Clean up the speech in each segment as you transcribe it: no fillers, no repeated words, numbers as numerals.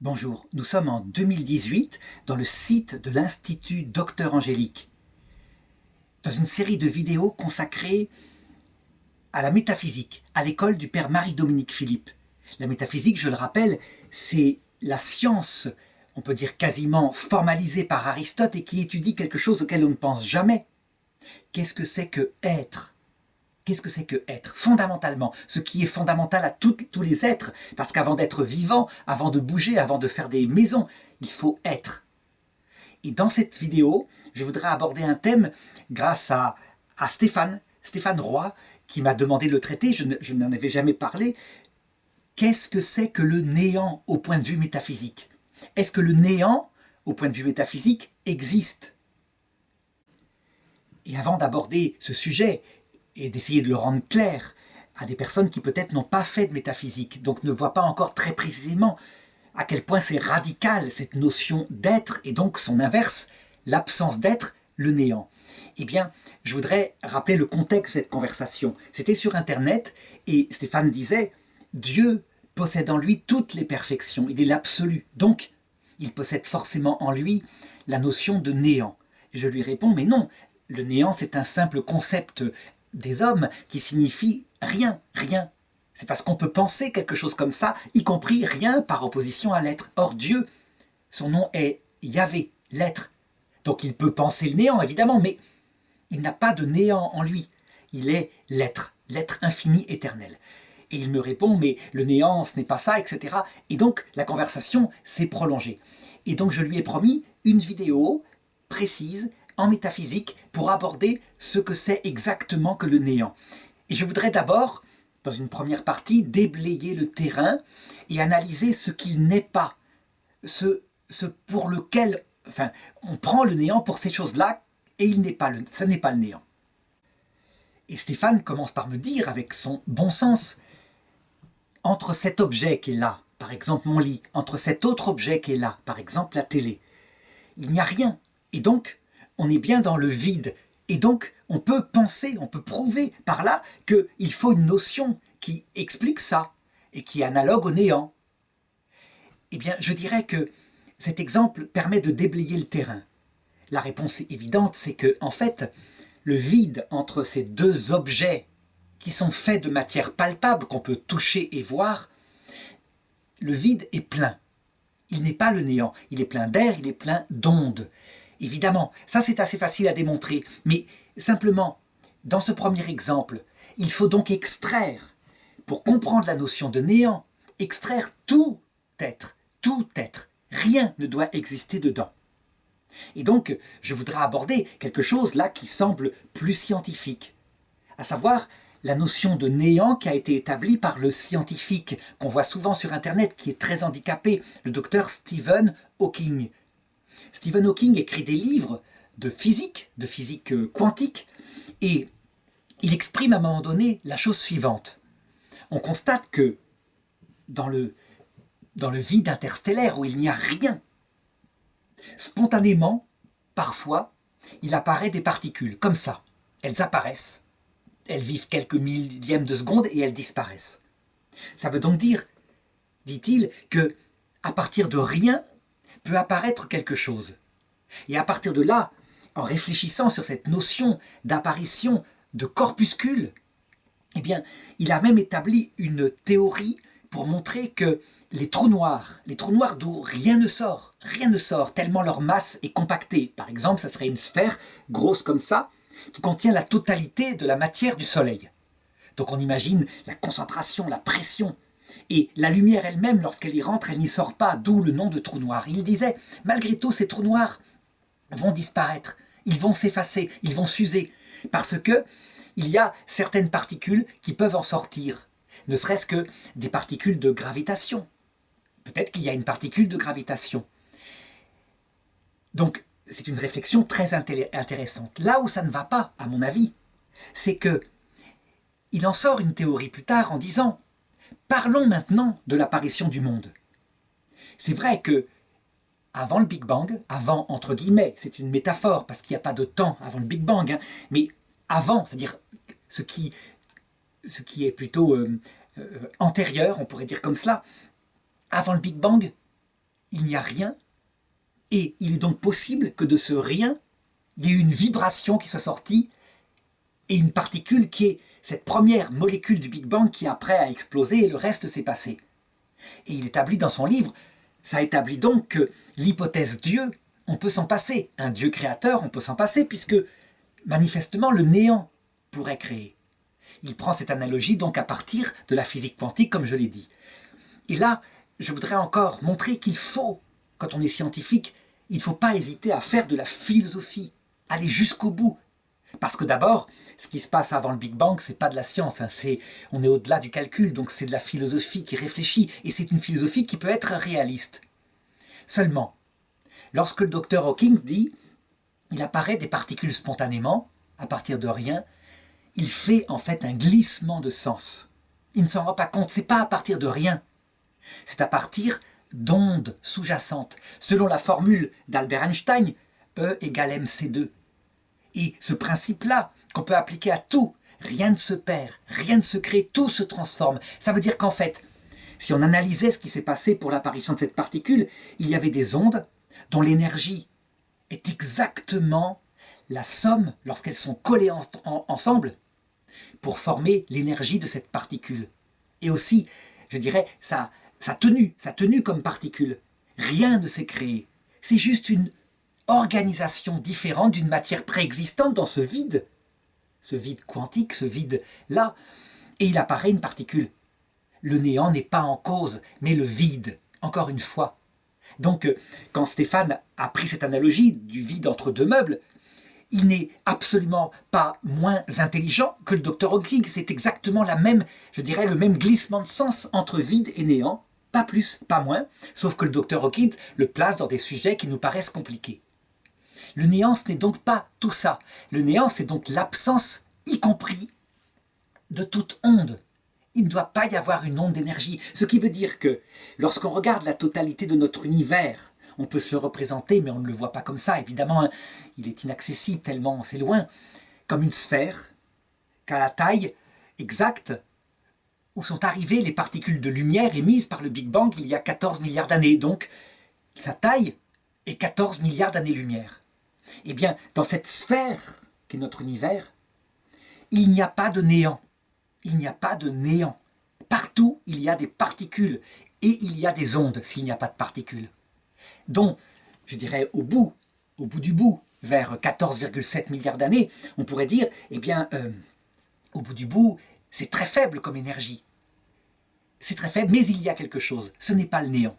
Bonjour, nous sommes en 2018 dans le site de l'Institut Docteur Angélique, dans une série de vidéos consacrées à la métaphysique, à l'école du père Marie-Dominique Philippe. La métaphysique, je le rappelle, c'est la science, on peut dire quasiment formalisée par Aristote et qui étudie quelque chose auquel on ne pense jamais. Qu'est-ce que c'est que être ? Qu'est-ce que c'est que être ? Fondamentalement, ce qui est fondamental à tous les êtres, parce qu'avant d'être vivant, avant de bouger, avant de faire des maisons, il faut être. Et dans cette vidéo, je voudrais aborder un thème grâce à Stéphane Roy, qui m'a demandé de le traiter, je n'en avais jamais parlé. Qu'est-ce que c'est que le néant au point de vue métaphysique ? Est-ce que le néant, au point de vue métaphysique, existe ? Et avant d'aborder ce sujet, et d'essayer de le rendre clair à des personnes qui peut-être n'ont pas fait de métaphysique, donc ne voient pas encore très précisément à quel point c'est radical cette notion d'être, et donc son inverse, l'absence d'être, le néant. Eh bien, je voudrais rappeler le contexte de cette conversation. C'était sur Internet, et Stéphane disait « Dieu possède en lui toutes les perfections, il est l'absolu, donc il possède forcément en lui la notion de néant. » Et je lui réponds « Mais non, le néant c'est un simple concept des hommes qui signifie rien, rien. C'est parce qu'on peut penser quelque chose comme ça, y compris rien par opposition à l'être. Or Dieu, son nom est Yahvé, l'être. Donc il peut penser le néant, évidemment, mais il n'a pas de néant en lui. Il est l'être infini éternel. Et il me répond, mais le néant, ce n'est pas ça, etc. Et donc la conversation s'est prolongée. Et donc je lui ai promis une vidéo précise en métaphysique pour aborder ce que c'est exactement que le néant. Et je voudrais d'abord, dans une première partie, déblayer le terrain et analyser ce qu'il n'est pas, ce pour lequel, enfin, on prend le néant pour ces choses-là et ce n'est pas le néant. Et Stéphane commence par me dire, avec son bon sens, entre cet objet qui est là, par exemple mon lit, entre cet autre objet qui est là, par exemple la télé, il n'y a rien. Et donc, on est bien dans le vide. Et donc, on peut penser, on peut prouver par là qu'il faut une notion qui explique ça et qui est analogue au néant. Eh bien, je dirais que cet exemple permet de déblayer le terrain. La réponse évidente, c'est que, en fait, le vide entre ces deux objets qui sont faits de matière palpable, qu'on peut toucher et voir, le vide est plein. Il n'est pas le néant, il est plein d'air, il est plein d'ondes. Évidemment, ça c'est assez facile à démontrer, mais simplement, dans ce premier exemple, il faut donc extraire, pour comprendre la notion de néant, extraire tout être, rien ne doit exister dedans. Et donc, je voudrais aborder quelque chose là qui semble plus scientifique, à savoir la notion de néant qui a été établie par le scientifique qu'on voit souvent sur Internet, qui est très handicapé, le docteur Stephen Hawking. Stephen Hawking écrit des livres de physique quantique, et il exprime à un moment donné la chose suivante. On constate que dans le vide interstellaire où il n'y a rien, spontanément, parfois, il apparaît des particules, comme ça. Elles apparaissent, elles vivent quelques millièmes de seconde et elles disparaissent. Ça veut donc dire, dit-il, que à partir de rien peut apparaître quelque chose. Et à partir de là, en réfléchissant sur cette notion d'apparition de corpuscules, eh bien, il a même établi une théorie pour montrer que les trous noirs d'où rien ne sort, tellement leur masse est compactée. Par exemple, ça serait une sphère grosse comme ça, qui contient la totalité de la matière du Soleil. Donc on imagine la concentration, la pression. Et la lumière elle-même, lorsqu'elle y rentre, elle n'y sort pas, d'où le nom de trou noir. Il disait, malgré tout, ces trous noirs vont disparaître, ils vont s'effacer, ils vont s'user, parce que il y a certaines particules qui peuvent en sortir, ne serait-ce que des particules de gravitation. Peut-être qu'il y a une particule de gravitation. Donc, c'est une réflexion très intéressante. Là où ça ne va pas, à mon avis, c'est que il en sort une théorie plus tard en disant « Parlons maintenant de l'apparition du monde ». C'est vrai que avant le Big Bang, avant entre guillemets, c'est une métaphore parce qu'il n'y a pas de temps avant le Big Bang, hein, mais avant, c'est-à-dire ce qui est plutôt antérieur, on pourrait dire comme cela, avant le Big Bang, il n'y a rien, et il est donc possible que de ce rien, il y ait une vibration qui soit sortie, et une particule qui est cette première molécule du Big Bang qui après a explosé et le reste s'est passé. Et il établit dans son livre, ça établit donc que l'hypothèse Dieu, on peut s'en passer. Un Dieu créateur, on peut s'en passer, puisque manifestement le néant pourrait créer. Il prend cette analogie donc à partir de la physique quantique, comme je l'ai dit. Et là, je voudrais encore montrer qu'il faut, quand on est scientifique, il ne faut pas hésiter à faire de la philosophie, aller jusqu'au bout. Parce que d'abord, ce qui se passe avant le Big Bang, c'est pas de la science, on est au-delà du calcul, donc c'est de la philosophie qui réfléchit, et c'est une philosophie qui peut être réaliste. Seulement, lorsque le docteur Hawking dit il apparaît des particules spontanément, à partir de rien, il fait en fait un glissement de sens. Il ne s'en rend pas compte, c'est pas à partir de rien, c'est à partir d'ondes sous-jacentes. Selon la formule d'Albert Einstein, E égale mc2. Et ce principe-là, qu'on peut appliquer à tout, rien ne se perd, rien ne se crée, tout se transforme. Ça veut dire qu'en fait, si on analysait ce qui s'est passé pour l'apparition de cette particule, il y avait des ondes dont l'énergie est exactement la somme, lorsqu'elles sont collées ensemble, pour former l'énergie de cette particule. Et aussi, je dirais, sa tenue comme particule. Rien ne s'est créé. C'est juste une organisation différente d'une matière préexistante dans ce vide quantique, ce vide-là, et il apparaît une particule. Le néant n'est pas en cause, mais le vide, encore une fois. Donc, quand Stéphane a pris cette analogie du vide entre deux meubles, il n'est absolument pas moins intelligent que le docteur Hawking. C'est exactement la même, je dirais, le même glissement de sens entre vide et néant, pas plus, pas moins, sauf que le docteur Hawking le place dans des sujets qui nous paraissent compliqués. Le néant, ce n'est donc pas tout ça. Le néant, c'est donc l'absence, y compris, de toute onde. Il ne doit pas y avoir une onde d'énergie. Ce qui veut dire que, lorsqu'on regarde la totalité de notre univers, on peut se le représenter, mais on ne le voit pas comme ça. Évidemment, il est inaccessible tellement c'est loin, comme une sphère, qu'à la taille exacte où sont arrivées les particules de lumière émises par le Big Bang il y a 14 milliards d'années. Donc, sa taille est 14 milliards d'années-lumière. Eh bien, dans cette sphère qu'est notre univers, il n'y a pas de néant. Il n'y a pas de néant. Partout, il y a des particules et il y a des ondes s'il n'y a pas de particules. Dont, je dirais, au bout du bout, vers 14,7 milliards d'années, on pourrait dire, eh bien, au bout du bout, c'est très faible comme énergie. C'est très faible, mais il y a quelque chose. Ce n'est pas le néant.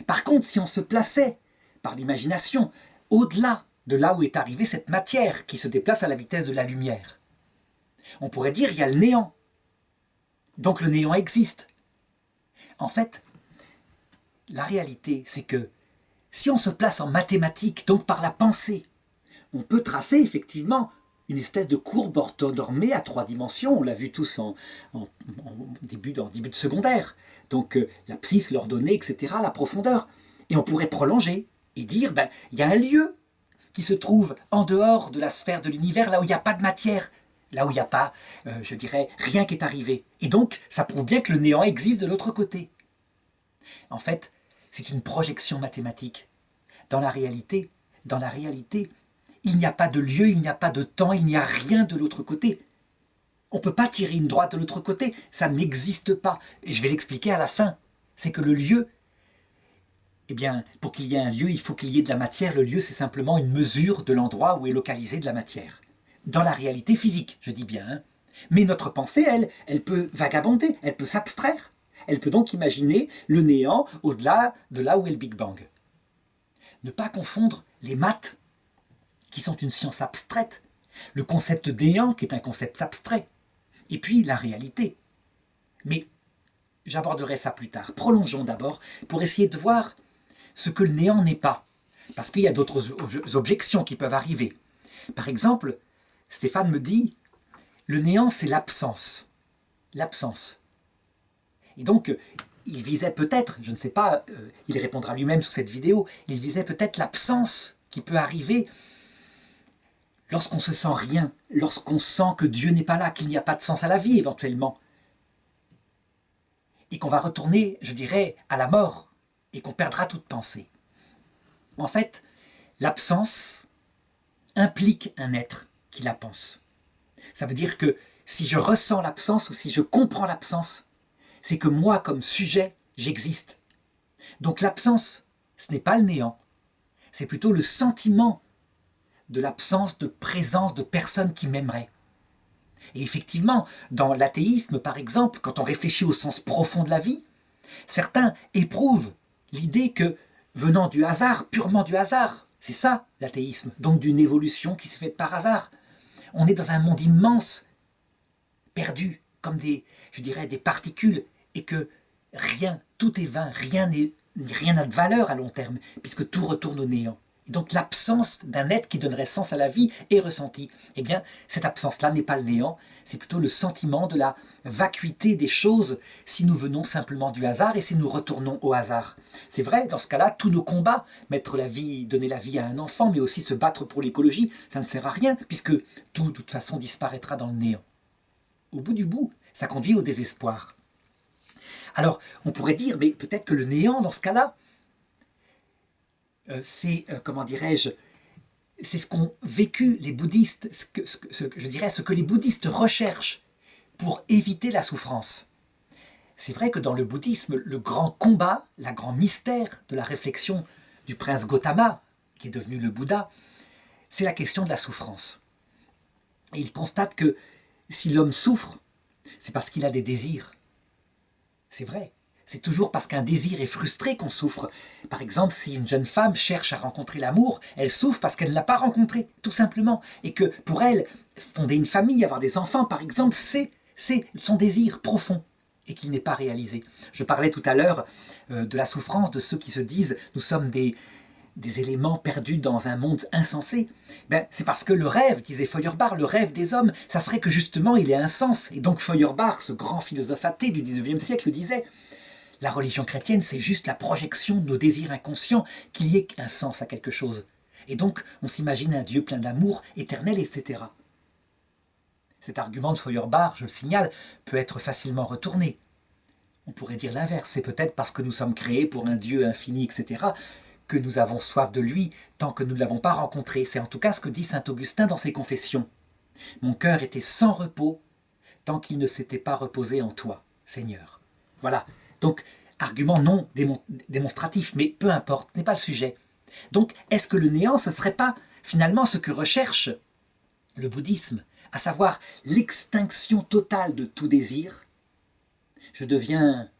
Par contre, si on se plaçait, par l'imagination, au-delà de là où est arrivée cette matière qui se déplace à la vitesse de la lumière, on pourrait dire il y a le néant. Donc le néant existe. En fait, la réalité, c'est que si on se place en mathématiques, donc par la pensée, on peut tracer effectivement une espèce de courbe orthonormée à 3 dimensions. On l'a vu tous en début de secondaire. Donc la l'abscisse, l'ordonnée, etc., la profondeur. Et on pourrait prolonger et dire, il y a un lieu qui se trouve en dehors de la sphère de l'univers, là où il n'y a pas de matière, là où il n'y a pas, je dirais, rien qui est arrivé. Et donc, ça prouve bien que le néant existe de l'autre côté. En fait, c'est une projection mathématique. Dans la réalité, il n'y a pas de lieu, il n'y a pas de temps, il n'y a rien de l'autre côté. On ne peut pas tirer une droite de l'autre côté, ça n'existe pas. Et je vais l'expliquer à la fin. C'est que le lieu, eh bien, pour qu'il y ait un lieu, il faut qu'il y ait de la matière. Le lieu, c'est simplement une mesure de l'endroit où est localisée de la matière. Dans la réalité physique, je dis bien. Hein. Mais notre pensée, elle peut vagabonder, elle peut s'abstraire. Elle peut donc imaginer le néant au-delà de là où est le Big Bang. Ne pas confondre les maths, qui sont une science abstraite, le concept de néant, qui est un concept abstrait, et puis la réalité. Mais j'aborderai ça plus tard. Prolongeons d'abord pour essayer de voir ce que le néant n'est pas. Parce qu'il y a d'autres objections qui peuvent arriver. Par exemple, Stéphane me dit, le néant c'est l'absence. L'absence. Et donc, il visait peut-être, je ne sais pas, il répondra lui-même sous cette vidéo, il visait peut-être l'absence qui peut arriver lorsqu'on se sent rien, lorsqu'on sent que Dieu n'est pas là, qu'il n'y a pas de sens à la vie éventuellement. Et qu'on va retourner, je dirais, à la mort. et qu'on perdra toute pensée. En fait, l'absence implique un être qui la pense. Ça veut dire que si je ressens l'absence ou si je comprends l'absence, c'est que moi, comme sujet, j'existe. Donc l'absence, ce n'est pas le néant, c'est plutôt le sentiment de l'absence de présence de personnes qui m'aimeraient. Et effectivement, dans l'athéisme, par exemple, quand on réfléchit au sens profond de la vie, certains éprouvent l'idée que, venant du hasard, purement du hasard, c'est ça l'athéisme, donc d'une évolution qui s'est faite par hasard. On est dans un monde immense, perdu, comme des particules, et que rien, tout est vain, rien n'a de valeur à long terme, puisque tout retourne au néant. Et donc l'absence d'un être qui donnerait sens à la vie est ressentie. Eh bien, cette absence-là n'est pas le néant, c'est plutôt le sentiment de la vacuité des choses si nous venons simplement du hasard et si nous retournons au hasard. C'est vrai, dans ce cas-là, tous nos combats, mettre la vie, donner la vie à un enfant, mais aussi se battre pour l'écologie, ça ne sert à rien, puisque tout, de toute façon, disparaîtra dans le néant. Au bout du bout, ça conduit au désespoir. Alors, on pourrait dire, mais peut-être que le néant, dans ce cas-là, c'est ce qu'ont vécu les bouddhistes, ce que les bouddhistes recherchent pour éviter la souffrance. C'est vrai que dans le bouddhisme, le grand combat, le grand mystère de la réflexion du prince Gautama, qui est devenu le Bouddha, c'est la question de la souffrance. Et il constate que si l'homme souffre, c'est parce qu'il a des désirs. C'est vrai. C'est toujours parce qu'un désir est frustré qu'on souffre. Par exemple, si une jeune femme cherche à rencontrer l'amour, elle souffre parce qu'elle ne l'a pas rencontré, tout simplement. Et que pour elle, fonder une famille, avoir des enfants, par exemple, c'est son désir profond et qui n'est pas réalisé. Je parlais tout à l'heure de la souffrance de ceux qui se disent « nous sommes des éléments perdus dans un monde insensé ». C'est parce que le rêve, disait Feuerbach, le rêve des hommes, ça serait que justement il ait un sens. Et donc Feuerbach, ce grand philosophe athée du XIXe siècle, disait « la religion chrétienne, c'est juste la projection de nos désirs inconscients, qu'il y ait un sens à quelque chose. Et donc, on s'imagine un Dieu plein d'amour, éternel, etc. » Cet argument de Feuerbach, je le signale, peut être facilement retourné. On pourrait dire l'inverse, c'est peut-être parce que nous sommes créés pour un Dieu infini, etc., que nous avons soif de lui tant que nous ne l'avons pas rencontré. C'est en tout cas ce que dit saint Augustin dans ses Confessions. « Mon cœur était sans repos tant qu'il ne s'était pas reposé en toi, Seigneur. » Voilà. Donc, argument non démonstratif, mais peu importe, ce n'est pas le sujet. Donc, est-ce que le néant, ce ne serait pas finalement ce que recherche le bouddhisme, à savoir l'extinction totale de tout désir? Je deviens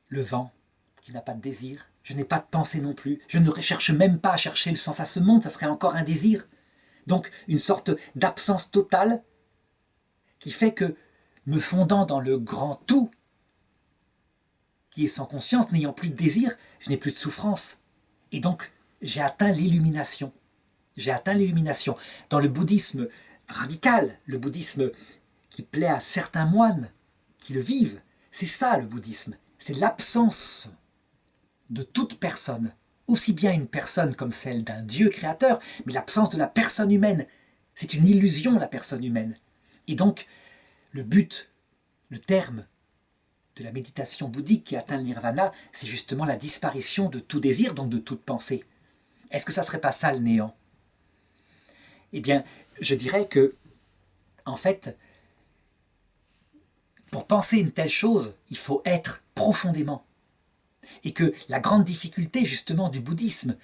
le vent qui n'a pas de désir, je n'ai pas de pensée non plus, je ne cherche même pas à chercher le sens à ce monde, ça serait encore un désir. Donc, une sorte d'absence totale qui fait que, me fondant dans le grand tout, qui est sans conscience, n'ayant plus de désir, je n'ai plus de souffrance. Et donc, j'ai atteint l'illumination. J'ai atteint l'illumination. Dans le bouddhisme radical, le bouddhisme qui plaît à certains moines qui le vivent, c'est ça le bouddhisme. C'est l'absence de toute personne, aussi bien une personne comme celle d'un Dieu créateur, mais l'absence de la personne humaine. C'est une illusion, la personne humaine. Et donc, le but, le terme de la méditation bouddhique qui atteint le nirvana, c'est justement la disparition de tout désir, donc de toute pensée. Est-ce que ça ne serait pas ça le néant? Eh bien, je dirais que, en fait, pour penser une telle chose, il faut être profondément. Et que la grande difficulté, justement, du bouddhisme,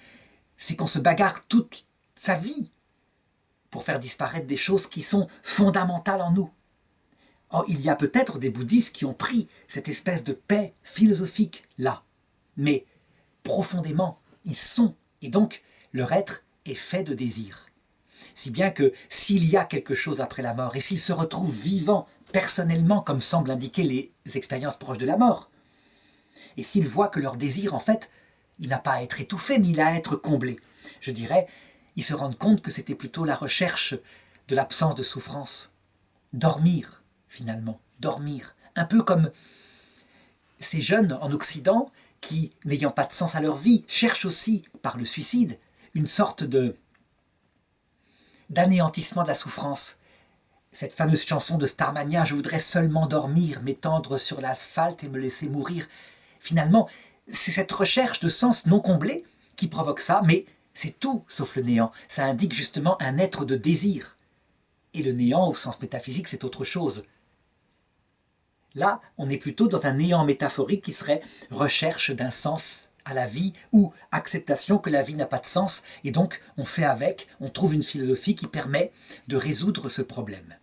c'est qu'on se bagarre toute sa vie pour faire disparaître des choses qui sont fondamentales en nous. Or, il y a peut-être des bouddhistes qui ont pris cette espèce de paix philosophique là, mais profondément, ils sont, et donc leur être est fait de désir. Si bien que s'il y a quelque chose après la mort, et s'ils se retrouvent vivants personnellement, comme semblent indiquer les expériences proches de la mort, et s'ils voient que leur désir, en fait, il n'a pas à être étouffé, mais il a à être comblé, je dirais, ils se rendent compte que c'était plutôt la recherche de l'absence de souffrance. Dormir, finalement, dormir. Un peu comme ces jeunes en Occident qui, n'ayant pas de sens à leur vie, cherchent aussi, par le suicide, une sorte d'anéantissement de la souffrance. Cette fameuse chanson de Starmania, « Je voudrais seulement dormir, m'étendre sur l'asphalte et me laisser mourir ». Finalement, c'est cette recherche de sens non comblé qui provoque ça, mais c'est tout sauf le néant. Ça indique justement un être de désir. Et le néant, au sens métaphysique, c'est autre chose. Là, on est plutôt dans un néant métaphorique qui serait recherche d'un sens à la vie ou acceptation que la vie n'a pas de sens, et donc on fait avec, on trouve une philosophie qui permet de résoudre ce problème.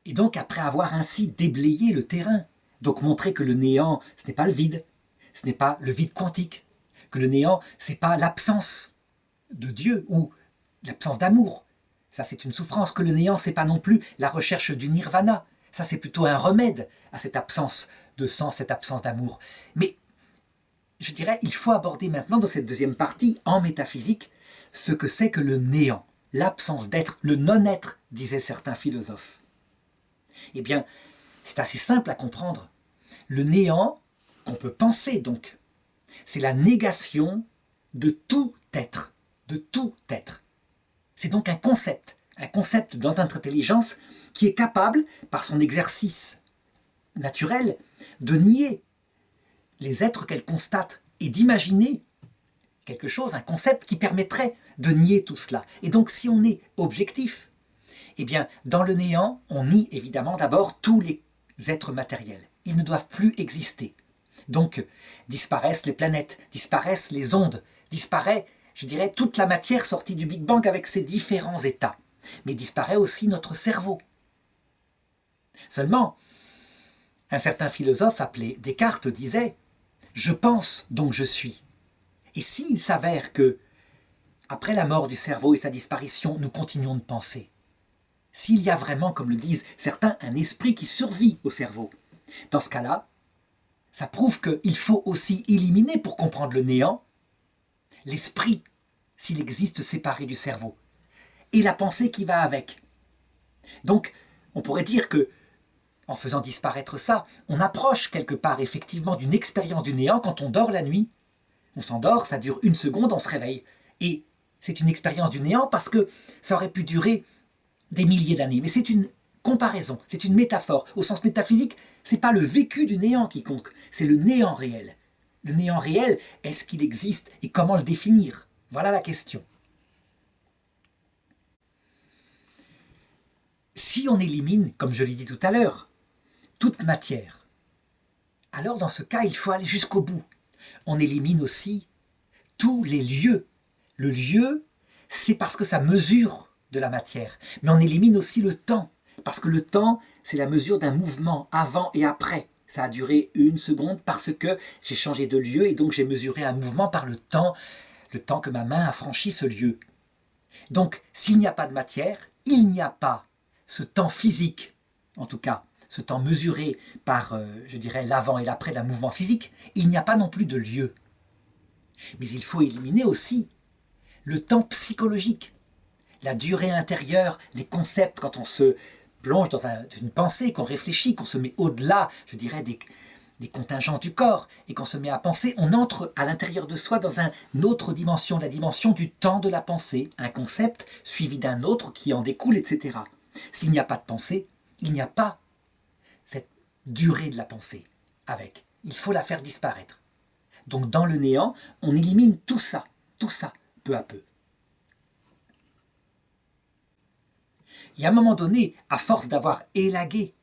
Et donc après avoir ainsi déblayé le terrain, donc montrer que le néant, ce n'est pas le vide, ce n'est pas le vide quantique, que le néant, ce n'est pas l'absence de Dieu ou l'absence d'amour. Ça, c'est une souffrance. Que le néant, ce n'est pas non plus la recherche du nirvana. Ça, c'est plutôt un remède à cette absence de sens, cette absence d'amour. Mais, je dirais, il faut aborder maintenant, dans cette deuxième partie, en métaphysique, ce que c'est que le néant, l'absence d'être, le non-être, disaient certains philosophes. Eh bien, c'est assez simple à comprendre. Le néant, qu'on peut penser donc, c'est la négation de tout être, de tout être. C'est donc un concept dans notre intelligence qui est capable, par son exercice naturel, de nier les êtres qu'elle constate et d'imaginer quelque chose, un concept qui permettrait de nier tout cela. Et donc, si on est objectif, eh bien, dans le néant, on nie évidemment d'abord tous les êtres matériels. Ils ne doivent plus exister. Donc, disparaissent les planètes, disparaissent les ondes, disparaît, je dirais, toute la matière sortie du Big Bang avec ses différents états. Mais disparaît aussi notre cerveau. Seulement, un certain philosophe appelé Descartes disait « Je pense, donc je suis ». Et s'il s'avère que, après la mort du cerveau et sa disparition, nous continuons de penser, s'il y a vraiment, comme le disent certains, un esprit qui survit au cerveau, dans ce cas-là, ça prouve qu'il faut aussi éliminer, pour comprendre le néant, l'esprit, s'il existe séparé du cerveau, et la pensée qui va avec. Donc, on pourrait dire que, en faisant disparaître ça, on approche quelque part effectivement d'une expérience du néant quand on dort la nuit. On s'endort, ça dure 1 seconde, on se réveille. Et c'est une expérience du néant parce que ça aurait pu durer des milliers d'années. Mais c'est une comparaison, c'est une métaphore. Au sens métaphysique, ce n'est pas le vécu du néant qui compte, c'est le néant réel. Le néant réel, est-ce qu'il existe et comment le définir? Voilà la question. Si on élimine, comme je l'ai dit tout à l'heure, toute matière, alors dans ce cas, il faut aller jusqu'au bout. On élimine aussi tous les lieux. Le lieu, c'est parce que ça mesure de la matière. Mais on élimine aussi le temps, parce que le temps, c'est la mesure d'un mouvement avant et après. Ça a duré 1 seconde parce que j'ai changé de lieu et donc j'ai mesuré un mouvement par le temps que ma main a franchi ce lieu. Donc, s'il n'y a pas de matière, il n'y a pas ce temps physique, en tout cas, ce temps mesuré par, je dirais, l'avant et l'après d'un mouvement physique, il n'y a pas non plus de lieu. Mais il faut éliminer aussi le temps psychologique, la durée intérieure, les concepts, quand on se plonge dans une pensée, qu'on réfléchit, qu'on se met au-delà, je dirais, des contingences du corps, et qu'on se met à penser, on entre à l'intérieur de soi dans une autre dimension, la dimension du temps de la pensée, un concept suivi d'un autre qui en découle, etc. S'il n'y a pas de pensée, il n'y a pas cette durée de la pensée avec. Il faut la faire disparaître. Donc dans le néant, on élimine tout ça, peu à peu. Et à un moment donné, à force d'avoir élagué,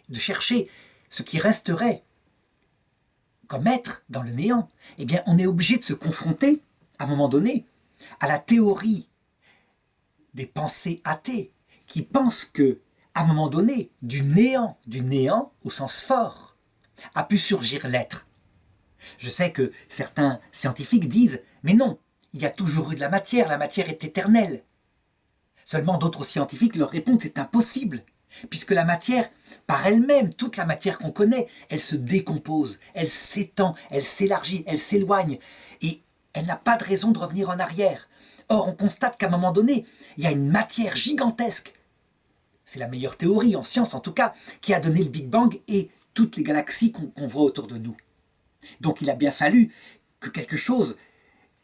de chercher ce qui resterait comme être dans le néant, eh bien on est obligé de se confronter, à un moment donné, à la théorie des pensées athées, qui pensent que, à un moment donné, du néant au sens fort, a pu surgir l'être. Je sais que certains scientifiques disent « Mais non, il y a toujours eu de la matière est éternelle ». Seulement d'autres scientifiques leur répondent « C'est impossible ». Puisque la matière, par elle-même, toute la matière qu'on connaît, elle se décompose, elle s'étend, elle s'élargit, elle s'éloigne, et elle n'a pas de raison de revenir en arrière. Or, on constate qu'à un moment donné, il y a une matière gigantesque, c'est la meilleure théorie, en science en tout cas, qui a donné le Big Bang et toutes les galaxies qu'on voit autour de nous. Donc il a bien fallu que quelque chose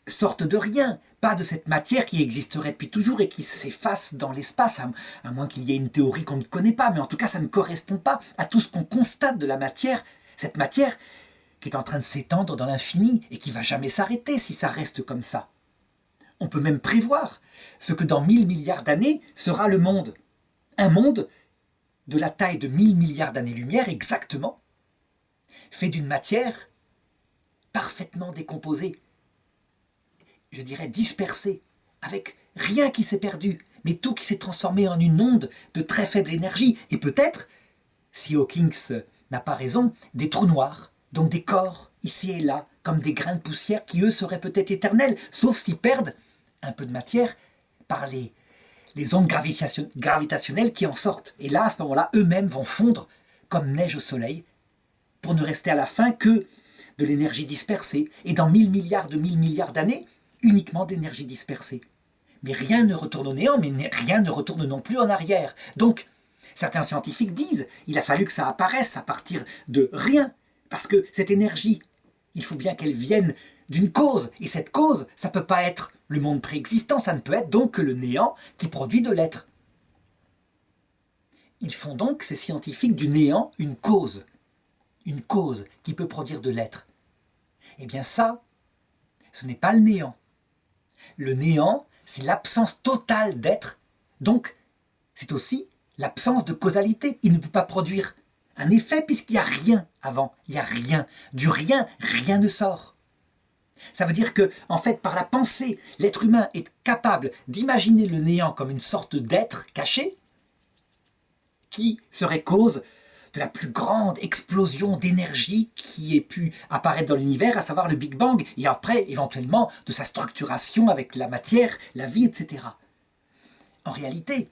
sorte de rien pas de cette matière qui existerait depuis toujours et qui s'efface dans l'espace, à moins qu'il y ait une théorie qu'on ne connaît pas, mais en tout cas ça ne correspond pas à tout ce qu'on constate de la matière, cette matière qui est en train de s'étendre dans l'infini et qui ne va jamais s'arrêter si ça reste comme ça. On peut même prévoir ce que dans 1000 milliards d'années sera le monde. Un monde de la taille de 1000 milliards d'années-lumière exactement, fait d'une matière parfaitement décomposée, je dirais dispersée, avec rien qui s'est perdu, mais tout qui s'est transformé en une onde de très faible énergie, et peut-être, si Hawking n'a pas raison, des trous noirs, donc des corps, ici et là, comme des grains de poussière qui, eux, seraient peut-être éternels, sauf s'ils perdent un peu de matière par les ondes gravitationnelles qui en sortent. Et là, à ce moment-là, eux-mêmes vont fondre comme neige au soleil, pour ne rester à la fin que de l'énergie dispersée, et dans 1000 milliards de 1000 milliards d'années, uniquement d'énergie dispersée. Mais rien ne retourne au néant, mais rien ne retourne non plus en arrière. Donc, certains scientifiques disent, il a fallu que ça apparaisse à partir de rien, parce que cette énergie, il faut bien qu'elle vienne d'une cause, et cette cause, ça ne peut pas être le monde préexistant, ça ne peut être donc que le néant qui produit de l'être. Ils font donc, ces scientifiques, du néant une cause qui peut produire de l'être. Eh bien ça, ce n'est pas le néant. Le néant, c'est l'absence totale d'être, donc c'est aussi l'absence de causalité. Il ne peut pas produire un effet puisqu'il n'y a rien avant, il n'y a rien. Du rien, rien ne sort. Ça veut dire que, en fait, par la pensée, l'être humain est capable d'imaginer le néant comme une sorte d'être caché qui serait cause de la plus grande explosion d'énergie qui ait pu apparaître dans l'univers, à savoir le Big Bang, et après, éventuellement, de sa structuration avec la matière, la vie, etc. En réalité,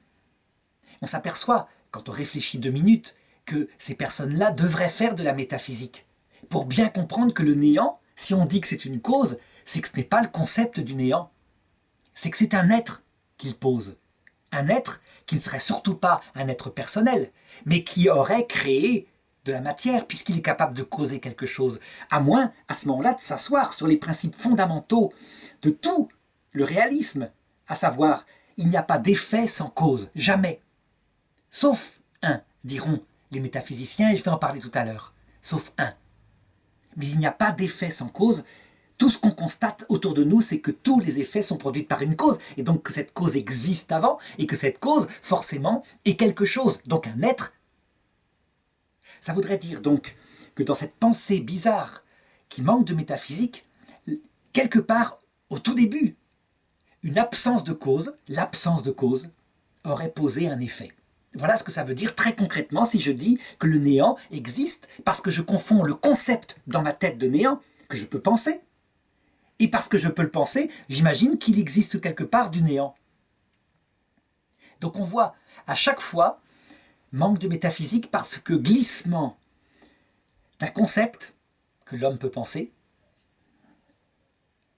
on s'aperçoit, quand on réfléchit 2 minutes, que ces personnes-là devraient faire de la métaphysique, pour bien comprendre que le néant, si on dit que c'est une cause, c'est que ce n'est pas le concept du néant, c'est que c'est un être qu'il pose. Un être qui ne serait surtout pas un être personnel, mais qui aurait créé de la matière, puisqu'il est capable de causer quelque chose, à moins, à ce moment-là, de s'asseoir sur les principes fondamentaux de tout le réalisme, à savoir, il n'y a pas d'effet sans cause, jamais. Sauf un, diront les métaphysiciens, et je vais en parler tout à l'heure, sauf un. Mais il n'y a pas d'effet sans cause. Tout ce qu'on constate autour de nous, c'est que tous les effets sont produits par une cause, et donc que cette cause existe avant, et que cette cause, forcément, est quelque chose, donc un être. Ça voudrait dire donc que dans cette pensée bizarre, qui manque de métaphysique, quelque part, au tout début, une absence de cause, l'absence de cause, aurait posé un effet. Voilà ce que ça veut dire très concrètement si je dis que le néant existe, parce que je confonds le concept dans ma tête de néant, que je peux penser, et parce que je peux le penser, j'imagine qu'il existe quelque part du néant. Donc on voit à chaque fois manque de métaphysique parce que glissement d'un concept que l'homme peut penser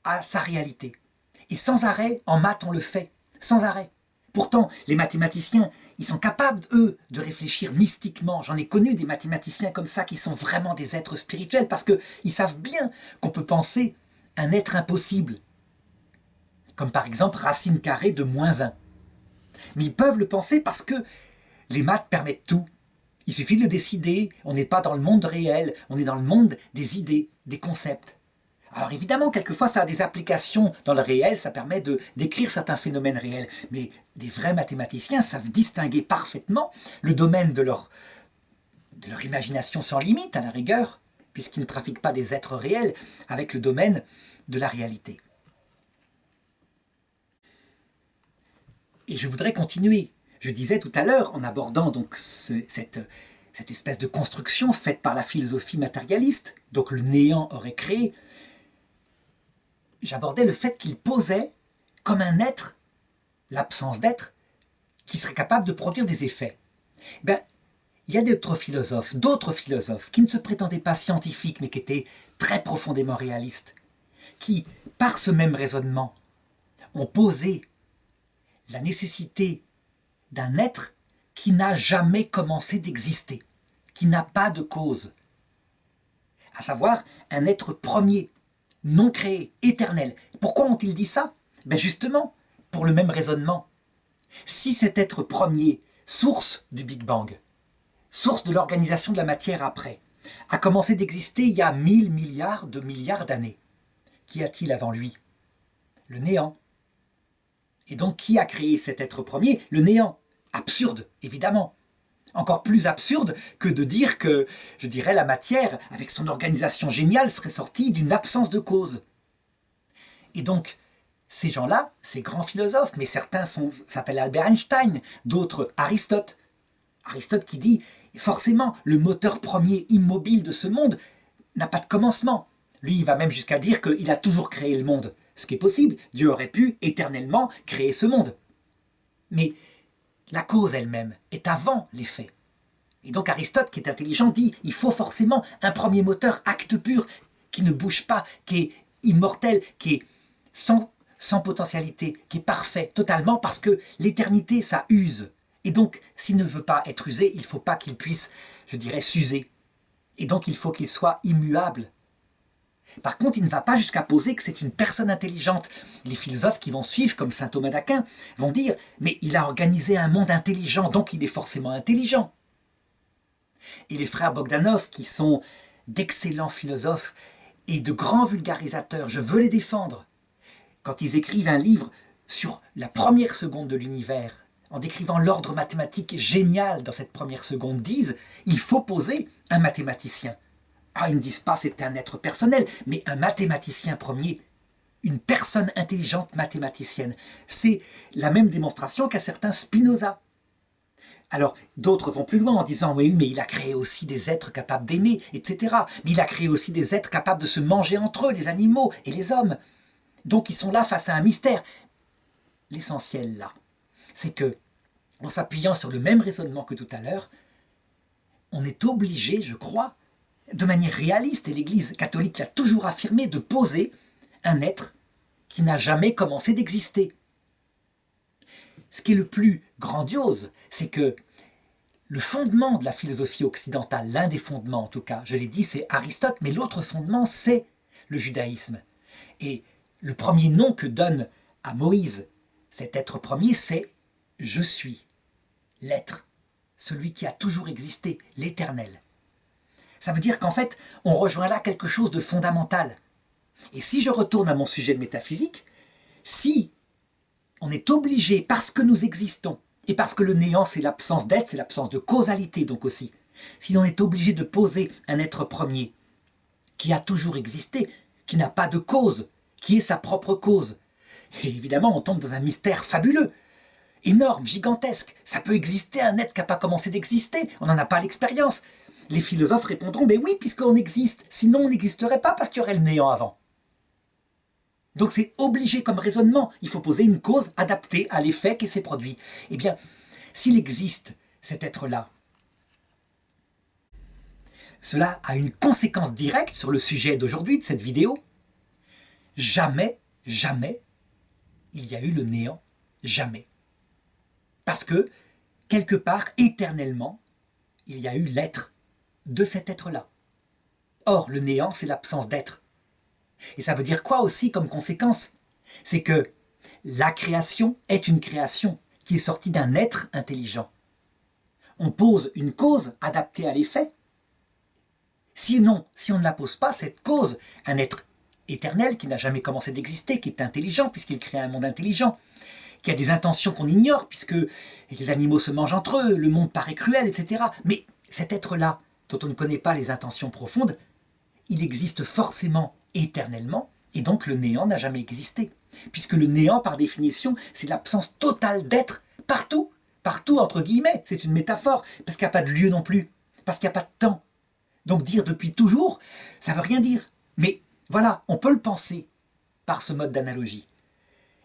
à sa réalité. Et sans arrêt, en maths on le fait, sans arrêt. Pourtant, les mathématiciens, ils sont capables, eux, de réfléchir mystiquement. J'en ai connu des mathématiciens comme ça qui sont vraiment des êtres spirituels parce qu'ils savent bien qu'on peut penser un être impossible, comme par exemple racine carrée de -1. Mais ils peuvent le penser parce que les maths permettent tout. Il suffit de le décider, on n'est pas dans le monde réel, on est dans le monde des idées, des concepts. Alors évidemment, quelquefois ça a des applications dans le réel, ça permet de décrire certains phénomènes réels, mais des vrais mathématiciens savent distinguer parfaitement le domaine de leur imagination sans limite, à la rigueur, puisqu'ils ne trafiquent pas des êtres réels, avec le domaine de la réalité. Et je voudrais continuer. Je disais tout à l'heure, en abordant donc cette espèce de construction faite par la philosophie matérialiste, donc le néant aurait créé, j'abordais le fait qu'il posait comme un être, l'absence d'être, qui serait capable de produire des effets. Il y a d'autres philosophes qui ne se prétendaient pas scientifiques, mais qui étaient très profondément réalistes, qui, par ce même raisonnement, ont posé la nécessité d'un être qui n'a jamais commencé d'exister, qui n'a pas de cause, à savoir un être premier, non créé, éternel. Pourquoi ont-ils dit ça ? Ben justement, pour le même raisonnement, si cet être premier, source du Big Bang, source de l'organisation de la matière après, a commencé d'exister il y a 1000 milliards de milliards d'années, qu'y a-t-il avant lui? Le néant. Et donc qui a créé cet être premier? Le néant. Absurde, évidemment. Encore plus absurde que de dire que, je dirais, la matière, avec son organisation géniale, serait sortie d'une absence de cause. Et donc, ces gens-là, ces grands philosophes, mais certains s'appellent Albert Einstein, d'autres Aristote. Aristote qui dit, forcément, le moteur premier immobile de ce monde n'a pas de commencement. Lui, il va même jusqu'à dire qu'il a toujours créé le monde. Ce qui est possible, Dieu aurait pu éternellement créer ce monde. Mais la cause elle-même est avant l'effet. Et donc Aristote, qui est intelligent, dit il faut forcément un premier moteur, acte pur, qui ne bouge pas, qui est immortel, qui est sans potentialité, qui est parfait totalement, parce que l'éternité, ça use. Et donc, s'il ne veut pas être usé, il ne faut pas qu'il puisse, je dirais, s'user. Et donc, il faut qu'il soit immuable. Par contre, il ne va pas jusqu'à poser que c'est une personne intelligente. Les philosophes qui vont suivre, comme saint Thomas d'Aquin, vont dire « mais il a organisé un monde intelligent, donc il est forcément intelligent ». Et les frères Bogdanov, qui sont d'excellents philosophes et de grands vulgarisateurs, je veux les défendre. Quand ils écrivent un livre sur la première seconde de l'univers, en décrivant l'ordre mathématique génial dans cette première seconde, disent « il faut poser un mathématicien ». Ah, ils ne disent pas c'est un être personnel, mais un mathématicien premier, une personne intelligente mathématicienne. C'est la même démonstration qu'a certains Spinoza. Alors, d'autres vont plus loin en disant « oui, mais il a créé aussi des êtres capables d'aimer, etc. Mais il a créé aussi des êtres capables de se manger entre eux, les animaux et les hommes. Donc, ils sont là face à un mystère. » L'essentiel, là, c'est que, en s'appuyant sur le même raisonnement que tout à l'heure, on est obligé, je crois, de manière réaliste, et l'Église catholique l'a toujours affirmé, de poser un être qui n'a jamais commencé d'exister. Ce qui est le plus grandiose, c'est que le fondement de la philosophie occidentale, l'un des fondements en tout cas, je l'ai dit, c'est Aristote, mais l'autre fondement, c'est le judaïsme. Et le premier nom que donne à Moïse cet être premier, c'est « Je suis », l'être, celui qui a toujours existé, l'éternel. Ça veut dire qu'en fait, on rejoint là quelque chose de fondamental. Et si je retourne à mon sujet de métaphysique, si on est obligé, parce que nous existons, et parce que le néant c'est l'absence d'être, c'est l'absence de causalité donc aussi, si on est obligé de poser un être premier qui a toujours existé, qui n'a pas de cause, qui est sa propre cause, et évidemment on tombe dans un mystère fabuleux, énorme, gigantesque. Ça peut exister un être qui n'a pas commencé d'exister, on n'en a pas l'expérience. Les philosophes répondront, mais oui, puisqu'on existe, sinon on n'existerait pas parce qu'il y aurait le néant avant. Donc c'est obligé comme raisonnement, il faut poser une cause adaptée à l'effet qui s'est produit. Eh bien, s'il existe cet être-là, cela a une conséquence directe sur le sujet d'aujourd'hui, de cette vidéo. Jamais, jamais, il y a eu le néant. Jamais. Parce que, quelque part, éternellement, il y a eu l'être de cet être-là. Or, le néant, c'est l'absence d'être. Et ça veut dire quoi aussi comme conséquence? C'est que la création est une création qui est sortie d'un être intelligent. On pose une cause adaptée à l'effet. Sinon, si on ne la pose pas, cette cause, un être éternel qui n'a jamais commencé d'exister, qui est intelligent puisqu'il crée un monde intelligent, qui a des intentions qu'on ignore puisque les animaux se mangent entre eux, le monde paraît cruel, etc. Mais cet être-là, dont on ne connaît pas les intentions profondes, il existe forcément éternellement, et donc le néant n'a jamais existé. Puisque le néant, par définition, c'est l'absence totale d'être, partout, partout entre guillemets, c'est une métaphore, parce qu'il n'y a pas de lieu non plus, parce qu'il n'y a pas de temps. Donc dire depuis toujours, ça ne veut rien dire. Mais voilà, on peut le penser par ce mode d'analogie.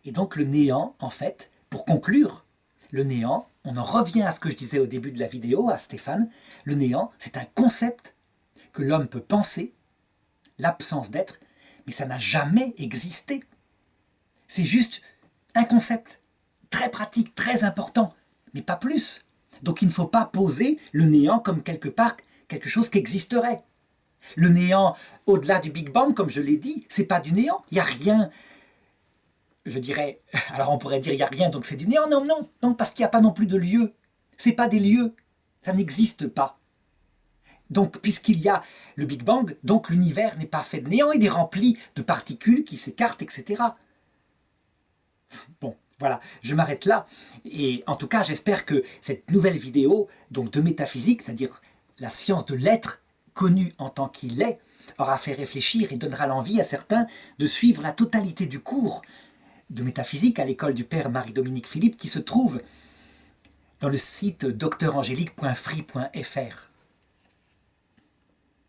Et donc le néant, en fait, pour conclure, le néant, on en revient à ce que je disais au début de la vidéo, à Stéphane, le néant, c'est un concept que l'homme peut penser, l'absence d'être, mais ça n'a jamais existé. C'est juste un concept très pratique, très important, mais pas plus. Donc il ne faut pas poser le néant comme quelque part quelque chose qui existerait. Le néant, au-delà du Big Bang, comme je l'ai dit, c'est pas du néant. Il n'y a rien je dirais, alors on pourrait dire il n'y a rien, donc c'est du néant. Non, non, non, parce qu'il n'y a pas non plus de lieu. C'est pas des lieux. Ça n'existe pas. Donc, puisqu'il y a le Big Bang, donc l'univers n'est pas fait de néant, il est rempli de particules qui s'écartent, etc. Bon, voilà, je m'arrête là. Et en tout cas, j'espère que cette nouvelle vidéo, donc de métaphysique, c'est-à-dire la science de l'être connu en tant qu'il est, aura fait réfléchir et donnera l'envie à certains de suivre la totalité du cours de métaphysique à l'école du père Marie-Dominique Philippe qui se trouve dans le site drangélique.free.fr.